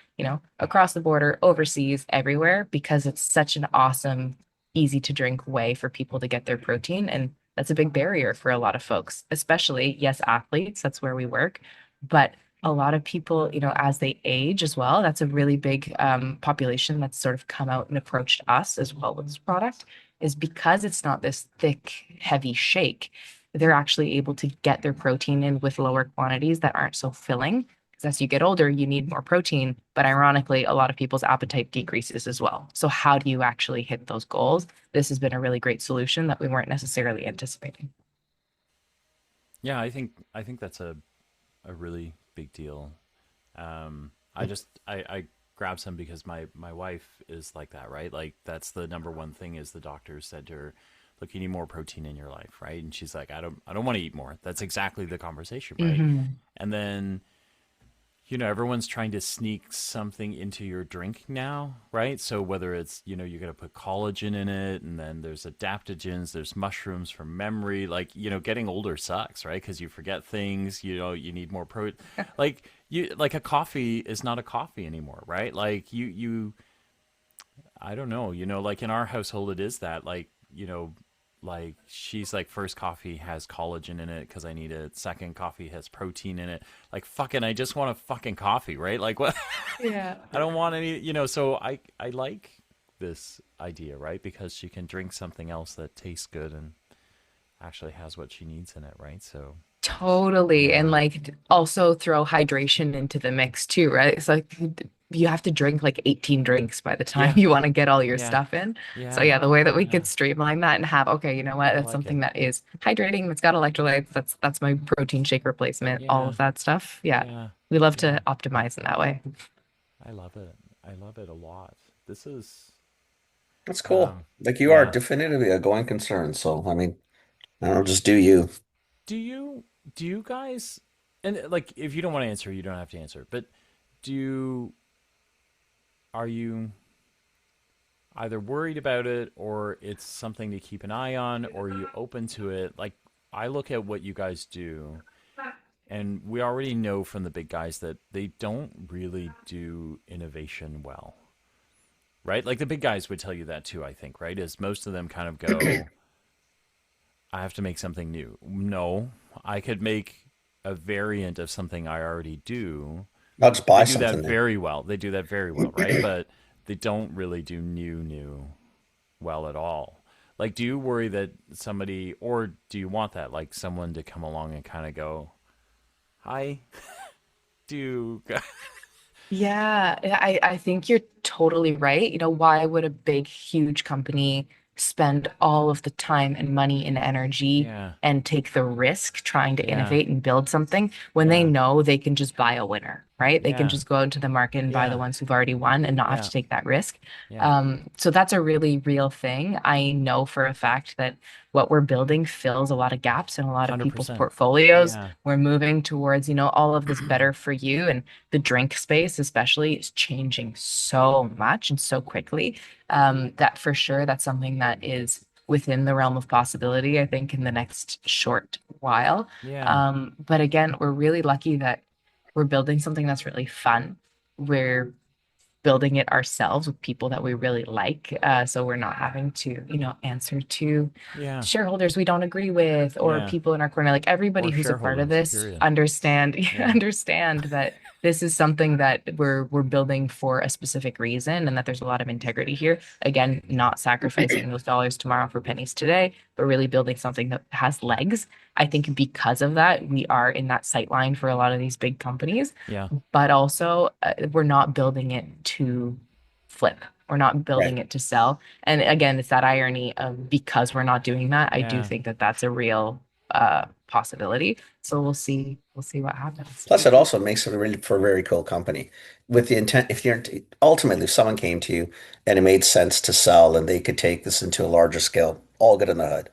across the border, overseas, everywhere, because it's such an awesome, easy to drink way for people to get their protein. And that's a big barrier for a lot of folks, especially, yes, athletes, that's where we work. But a lot of people, as they age as well, that's a really big population that's sort of come out and approached us as well with this product, is because it's not this thick, heavy shake. They're actually able to get their protein in with lower quantities that aren't so filling. Because as you get older, you need more protein. But ironically, a lot of people's appetite decreases as well. So, how do you actually hit those goals? This has been a really great solution that we weren't necessarily anticipating. Yeah, I think that's a really big deal. I grabbed some because my wife is like that, right? Like that's the number one thing is the doctor said to her, look, you need more protein in your life, right? And she's like, I don't want to eat more. That's exactly the conversation, right? Hmm. And then everyone's trying to sneak something into your drink now, right? So whether it's, you're going to put collagen in it, and then there's adaptogens, there's mushrooms for memory. Like, getting older sucks, right? Because you forget things, you need more protein. Like a coffee is not a coffee anymore, right? Like I don't know, like in our household, it is that, like she's like, first coffee has collagen in it because I need it. Second coffee has protein in it. Like fucking, I just want a fucking coffee, right? Like what? Yeah. I don't want any, So I like this idea, right? Because she can drink something else that tastes good and actually has what she needs in it, right? So Totally. And yeah, like also throw hydration into the mix too, right? It's like you have to drink like 18 drinks by the time yeah, you want to get all your yeah, stuff in. So yeah, yeah, the way that we yeah. could streamline that and have, okay, you know what? I That's like it. something that is hydrating, that's got electrolytes, that's my protein shake replacement, all Yeah, of that stuff. Yeah. yeah, We love yeah. to optimize in that way. I love it. I love it a lot. This is, That's cool. um, Like you are yeah. definitively a going concern. So, I mean, I don't know, just do you. Do you do you guys, and like, if you don't want to answer, you don't have to answer, but do you are you either worried about it, or it's something to keep an eye on, or are you open to it? Like, I look at what you guys do, and we already know from the big guys that they don't really do innovation well, right? Like the big guys would tell you that too, I think, right? Is most of them kind of go, I have to make something new. No, I could make a variant of something I already do. I'll just They buy do that something new. very well. They do that very well, right? But they don't really do new well at all. Like, do you worry that somebody, or do you want that, like someone to come along and kind of go, hi, do you, Yeah, I think you're totally right. Why would a big, huge company spend all of the time and money and energy yeah, and take the risk trying to yeah, innovate and build something when they yeah, know they can just buy a winner, right? They can yeah, just go into the market and buy the yeah, ones who've already won and not have yeah, to take that risk. yeah, So that's a really real thing. I know for a fact that what we're building fills a lot of gaps in a lot of people's 100%. portfolios. Yeah, We're moving towards, all of this better for you, and the drink space especially is changing so much and so quickly, that for sure that's something that is within the realm of possibility, I think, in the next short while. Yeah. But again, we're really lucky that we're building something that's really fun. We're building it ourselves with people that we really like. So we're not having to, answer to Yeah. shareholders we don't agree with or Yeah. people in our corner. Like everybody Or who's a part of shareholders, this period. understand Yeah. understand that this is something that we're building for a specific reason and that there's a lot of integrity here. Again, not sacrificing those dollars tomorrow for pennies today, but really building something that has legs. I think because of that, we are in that sight line for a lot of these big companies, Yeah. but also we're not building it to flip. We're not Right. building it to sell. And again, it's that irony of because we're not doing that, I do Yeah. think that that's a real possibility. So we'll see what happens. Plus, it also makes it really for a very cool company with the intent. If you're ultimately, if someone came to you and it made sense to sell and they could take this into a larger scale, all good in the hood,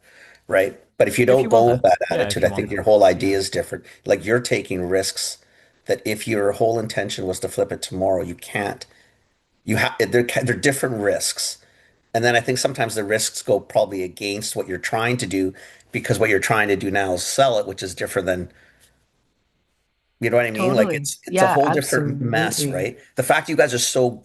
right? But if you If don't you want go with that. that Yeah, if attitude, you I want think that. your whole idea Yeah. is different. Like you're taking risks that if your whole intention was to flip it tomorrow, you can't. You have they're different risks. And then I think sometimes the risks go probably against what you're trying to do because what you're trying to do now is sell it, which is different than, you know what I mean? Like Totally. it's a Yeah, whole different mess, absolutely. right? The fact you guys are so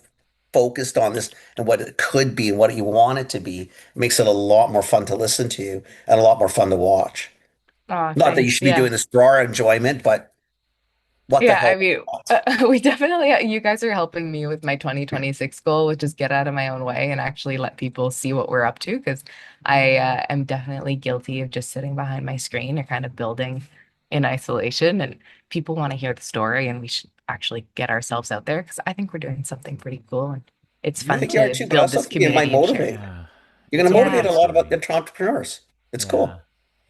focused on this and what it could be and what you want it to be makes it a lot more fun to listen to and a lot more fun to watch. Oh, Not that you thanks. should be Yeah. doing this for our enjoyment, but what the Yeah, I hell mean, not? we definitely, you guys are helping me with my 2026 goal, which is get out of my own way and actually let people see what we're up to. Because I am definitely guilty of just sitting behind my screen or kind of building in isolation. And people want to hear the story, and we should actually get ourselves out there because I think we're doing something pretty cool. And it's I fun think you are to too, but I build also this think it might community and share. motivate. Yeah. You're going It's to a motivate Yeah. a wonderful lot of story. entrepreneurs. It's Yeah. cool.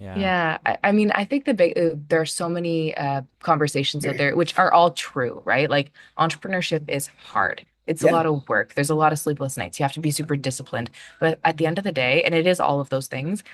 Yeah. Yeah, I mean, I think the big there are so many conversations out there which are all true, right? Like entrepreneurship is hard. It's a Yeah, lot of work. There's a lot of sleepless nights. You have to be super disciplined. But at the end of the day, and it is all of those things,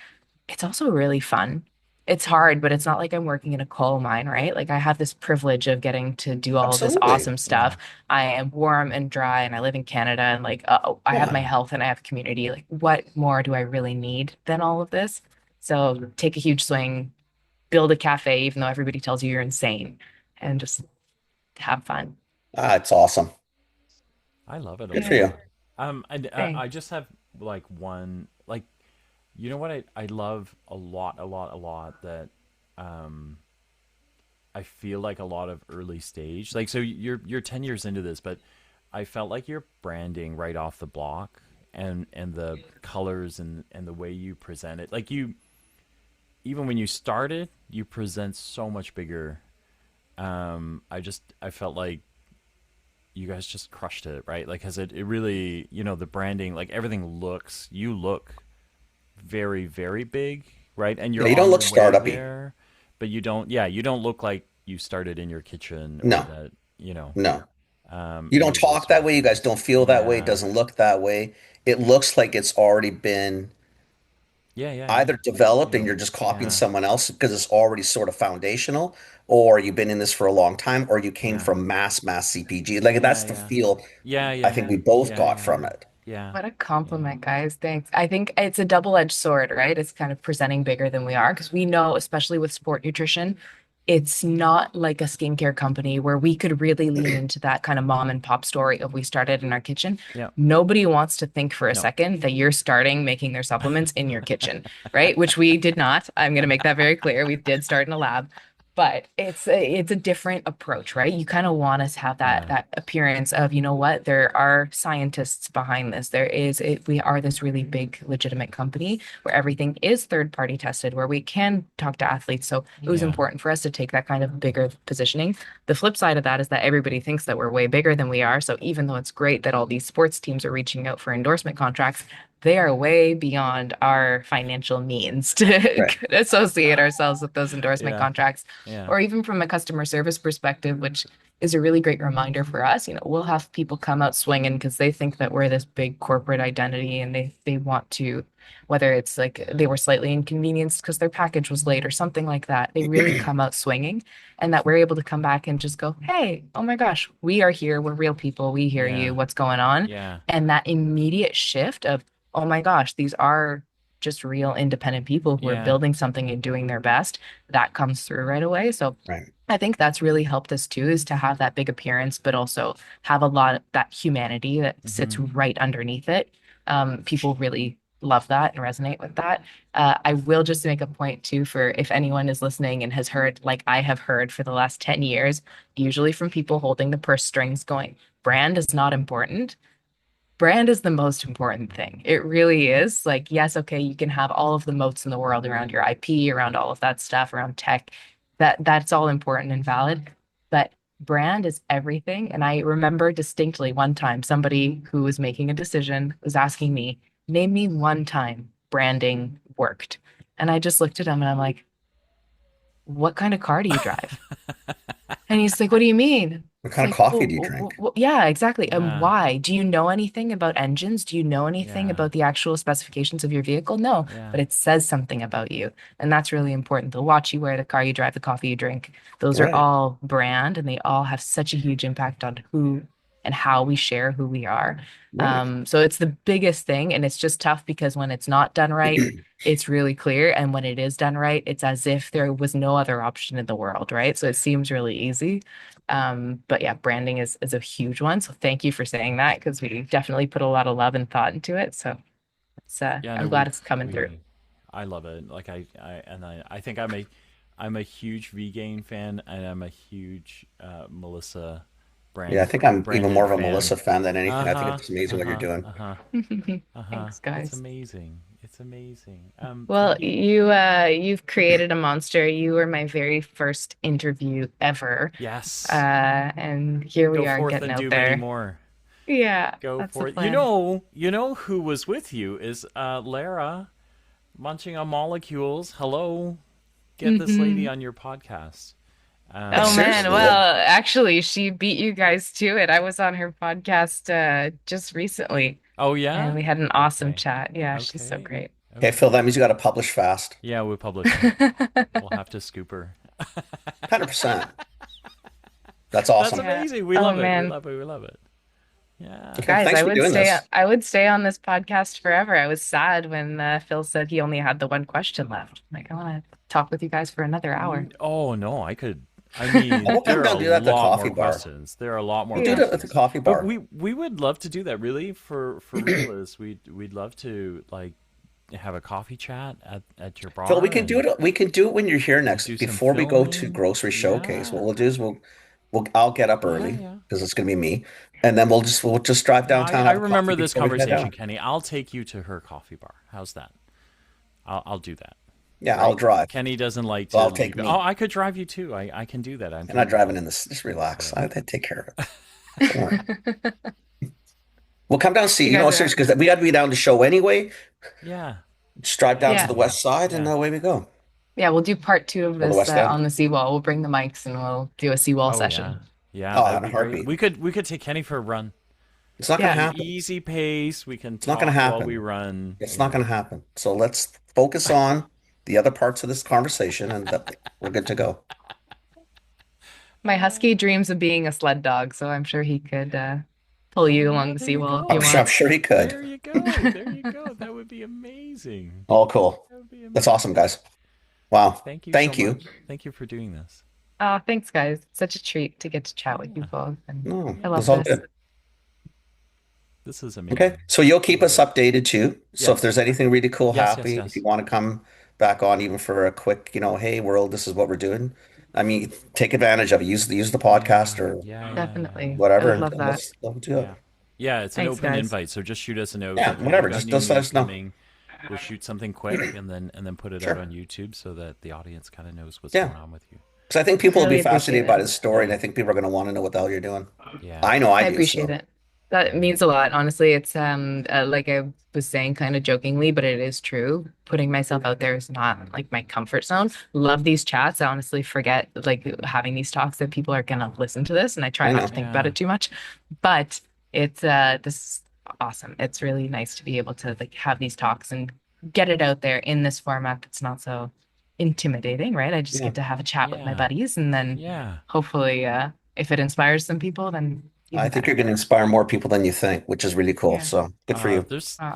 it's also really fun. It's hard, but it's not like I'm working in a coal mine, right? Like I have this privilege of getting to do all of this absolutely. awesome Yeah. stuff. I am warm and dry, and I live in Canada, and like I have my Yeah. health and I have a community. Like, what more do I really need than all of this? So take a huge swing, build a cafe, even though everybody tells you you're insane, and just have fun. Ah, it's awesome. I love it a Good for lot. you. Yeah, I thanks. just have like one like you know what I love a lot that um I feel like a lot of early stage. Like so you're 10 years into this, but I felt like your branding right off the block and the colors and the way you present it. Like you even when you started, you present so much bigger. I felt like you guys just crushed it, right? Like, cause it really, the branding, like everything you look very, very big, right? And Yeah, you're you don't on look your way startup-y. there, but you don't look like you started in your kitchen or No, that, no. You any don't of those talk sort that of way. You guys things. don't feel that way. It Yeah. doesn't look that way. It looks like it's already been Yeah. Yeah. Yeah. either developed and Yeah. you're just copying Yeah. someone else because it's already sort of foundational, or you've been in this for a long time, or you came Yeah. from mass CPG. Like that's Yeah. the Yeah. feel Yeah. I Yeah. think we both Yeah. got Yeah. from it. Yeah. What a Yeah. compliment, guys. Thanks. I think it's a double-edged sword, right? It's kind of presenting bigger than we are because we know, especially with sport nutrition, it's not like a skincare company where we could really lean into that kind of mom and pop story of we started in our kitchen. Yeah. Nobody wants to think for a No. second that you're starting making their supplements in your kitchen, right? Which we did not. I'm going to make that very clear. We did start in a lab, but it's a different approach, right? You kind of want us to have that Yeah. that appearance of, you know what, there are scientists behind this. We are this really big legitimate company where everything is third party tested, where we can talk to athletes. So it was Yeah. important for us to take that kind of bigger positioning. The flip side of that is that everybody thinks that we're way bigger than we are. So even though it's great that all these sports teams are reaching out for endorsement contracts, they are way beyond our financial means to Right. associate ourselves with those endorsement Yeah. contracts, Yeah. or even from a customer service perspective, which is a really great reminder for us. We'll have people come out swinging because they think that we're this big corporate identity and they want to, whether it's like they were slightly inconvenienced because their package was late or something like that, they really come out swinging, and that we're able to come back and just go, hey, oh my gosh, we are here. We're real people. We hear you. Yeah. What's going on? Yeah. And that immediate shift of, oh my gosh, these are just real independent people who are Yeah. building something and doing their best, that comes through right away. So Right. I think that's really helped us too, is to have that big appearance, but also have a lot of that humanity that sits Hmm. right underneath it. People really love that and resonate with that. I will just make a point too, for if anyone is listening and has heard, like I have heard for the last 10 years, usually from people holding the purse strings going, brand is not important. Brand is the most important thing. It really is. Like, yes, okay, you can have all of the moats in the world around your IP, around all of that stuff, around tech. That's all important and valid. But brand is everything. And I remember distinctly one time somebody who was making a decision was asking me, name me one time branding worked. And I just looked at him and I'm like, what kind of car do you drive? And he's like, what do you mean? What It's kind of like, coffee do you drink? yeah, exactly. And Yeah. why? Do you know anything about engines? Do you know anything Yeah. about the actual specifications of your vehicle? No, Yeah. but it says something about you. And that's really important. The watch you wear, the car you drive, the coffee you drink, those are Right. all brand and they all have such a huge impact on who and how we share who we are. Right. So it's the biggest thing. And it's just tough because when it's not done right, it's really clear. And when it is done right, it's as if there was no other option in the world, right? So it seems really easy. But yeah, branding is a huge one. So thank you for saying that because we definitely put a lot of love and thought into it. So it's Yeah, I'm no, glad it's coming through. I love it. Like I think I'm a huge Vegain fan, and I'm a huge Melissa Yeah, I think I'm even Brandon more of a fan. Melissa fan than anything. I think Uh-huh. it's amazing what you're Uh-huh. doing. Uh-huh. Uh-huh. Thanks, It's guys. amazing. It's amazing. Well, Thank you. you've created a monster. You were my very first interview ever. Yes. And here Go we are forth getting and out do many there. more. Yeah, Go that's the for it. plan. You know who was with you is Lara munching on molecules. Hello. Get this lady Hmm. on your podcast. Oh man, Seriously, well, actually, she beat you guys to it. I was on her podcast just recently, Oh and yeah? we had an awesome Okay. chat. Yeah, she's so Okay. great. okay, Phil, Okay. that means you got to publish fast. Yeah, we publish her. We'll have to scoop her. 100%. That's That's awesome. Yeah. amazing. We Oh love it. We man, love it. We love it. Yeah. Okay, guys, thanks for doing this. I would stay on this podcast forever. I was sad when Phil said he only had the one question left. Like, I want to talk with you guys for another hour. Oh no, I could. I Oh, mean, we'll come there are down a and do that at the lot coffee more bar. questions. There are a lot more We'll do Yeah. that at the questions. coffee But bar. we would love to do that. Really, for real is we'd love to like have a coffee chat at your Phil, we bar can do and it. We can do it when you're here do next, some before we go to filming. grocery showcase. What Yeah. we'll do is I'll get up Yeah. early Yeah. because it's gonna be me, and then we'll just drive Yeah, downtown, I have a remember coffee this before we head conversation, down. Kenny. I'll take you to her coffee bar. How's that? I'll do that. Yeah, I'll Right? drive. Kenny doesn't like So to I'll take leave. Oh, me. I could drive you too. I can do that. I'm I'm not driving capable. in this. Just relax. So I take care of it. Don't worry. We'll come down and see. You You guys know, are seriously, awesome. because we got to be down to show anyway. yeah, Just drive down to Yeah. the west side, and yeah. away we go. Yeah, we'll do part two of Or the this west end. on the Seawall. We'll bring the mics and we'll do a Seawall Oh yeah, session. yeah. That Oh, would in a be great. heartbeat. We could take Kenny for a run. It's not going to Yeah. An happen. easy pace. We can It's not going to talk while we happen. run. It's You not going know. to happen. So let's focus on the other parts of this conversation, and we're good to go. My husky dreams of being a sled dog, so I'm sure he could pull Oh you yeah, along the there you seawall if I'm you go. sure, I'm want. sure he could. There you go. There you go. That would be amazing. All cool. That would be That's awesome, amazing. guys. Wow. Thank you so Thank you. much. Thank you for doing this. Oh, thanks, guys. Such a treat to get to chat with you Yeah, both, and No, I it's love all this. good. this is Okay. amazing. So you'll I keep love us it. updated too. So if Yes. there's anything really cool Yes. Yes. happening, if you Yes. want to come back on even for a quick, hey, world, this is what we're doing. I mean, take advantage of it. Use the podcast Yeah. or Yeah. Yeah. Yeah. Definitely. I whatever, would and love that. let's do it. Yeah. Yeah, it's an Thanks, open guys. invite, so just shoot us a note Yeah, like, "Hey, we've whatever. got Just new let news us know. coming." We'll shoot something quick and then put it out Sure. on YouTube so that the audience kind of knows what's Yeah. going on with you. Because I think people will be Really appreciate fascinated by it. the story, and I think people are going to want to know what the hell you're doing. Yeah. I know I I do. appreciate So it. That Yeah. means a lot. Honestly, it's like I was saying kind of jokingly, but it is true. Putting myself out there is not like my comfort zone. Love these chats. I honestly forget like having these talks that people are gonna listen to this, and I try I not know. to think about Yeah. it too much. But it's this is awesome. It's really nice to be able to like have these talks and get it out there in this format that's not so intimidating, right? I just Yeah. get to have a chat with my Yeah. buddies, and then Yeah. hopefully if it inspires some people, then I even think you're better. going to inspire more people than you think, which is really cool. Yeah. So good for you. There's, Uh,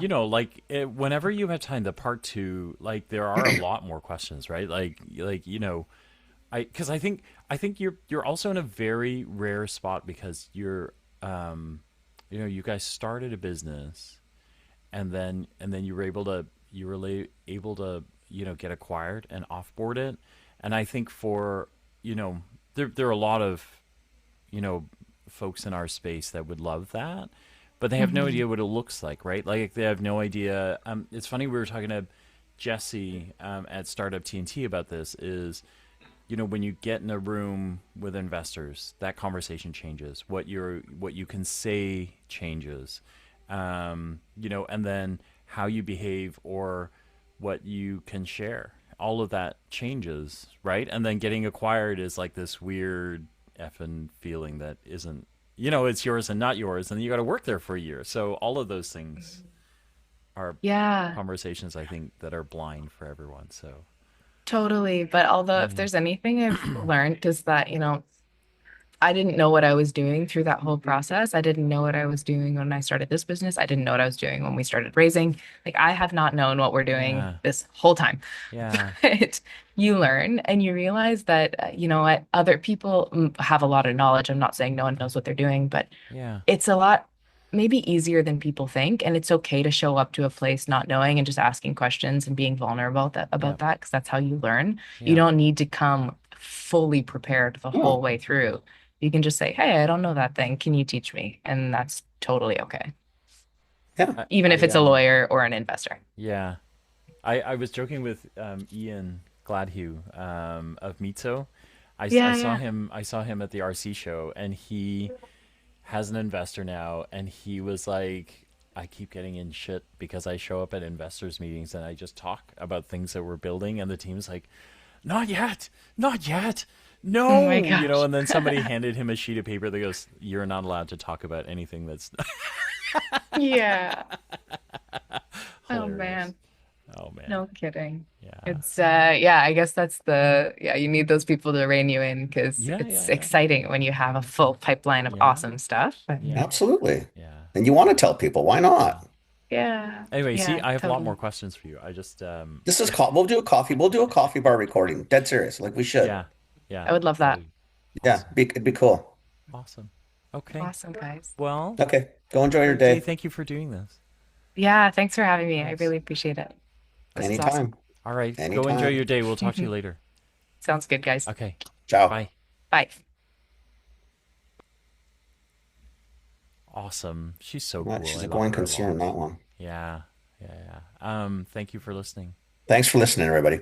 whenever you have time, the part two, like there are a lot more questions, right? Because I think you're also in a very rare spot because you guys started a business and then you were able to get acquired and offboard it, and I think for there are a lot of folks in our space that would love that, but they have no mhm. idea what it looks like, right? Like they have no idea. It's funny, we were talking to Jesse at Startup TNT about this. Is when you get in a room with investors, that conversation changes. What you can say changes. And then how you behave or what you can share. All of that changes, right? And then getting acquired is like this weird effing feeling that isn't, it's yours and not yours, and you got to work there for a year. So all of those things are Yeah, conversations I think that are blind for everyone. So totally. But although if yeah, there's anything I've learned is that, I didn't know what I was doing through that whole process. I didn't know what I was doing when I started this business. I didn't know what I was doing when we started raising. Like I have not known what we're doing yeah, this whole time. yeah, But you learn and you realize that, you know what, other people have a lot of knowledge. I'm not saying no one knows what they're doing, but yeah, it's a lot maybe easier than people think. And it's okay to show up to a place not knowing and just asking questions and being vulnerable yeah, about that, because that's how you learn. You yeah. don't need to come fully prepared the Hmm. whole way through. You can just say, hey, I don't know that thing. Can you teach me? And that's totally okay, Yeah. even if it's a lawyer or an investor. Yeah. I was joking with Ian Gladhue of Mitso. Yeah, yeah. I saw him at the RC show, and he has an investor now, and he was like, I keep getting in shit because I show up at investors meetings and I just talk about things that we're building, and the team's like, not yet, not yet, Oh my no, gosh. and then somebody handed him a sheet of paper that goes, you're not allowed to talk about anything that's Yeah. Oh hilarious. man. Oh man. No kidding. Yeah. It's yeah, I guess that's yeah, you need those people to rein you in because Yeah, yeah, it's yeah. exciting when you have a full pipeline of Yeah. awesome stuff. Yeah. Absolutely. Yeah. And you want to tell people, why Yeah. not? Yeah. Anyway, see, Yeah, I have a lot more totally. questions for you. I just This is we'll do a coffee bar recording. Dead serious. Like we should. yeah. Yeah. I would love So that. Yeah, awesome. it'd be cool. Awesome. Okay. Awesome, guys. Well, Okay. Go enjoy your Lindsay, day. thank you for doing this. Yeah, thanks for having me. I Yes. really appreciate it. This is awesome. Anytime. All right. Go enjoy Anytime. your day. We'll talk to you later. Sounds good, guys. Okay. Ciao. Bye. Bye. Awesome. She's so Well, cool. she's I a love going her a concern, lot. that one. Yeah. Yeah. Yeah. Thank you for listening. Thanks for listening, everybody.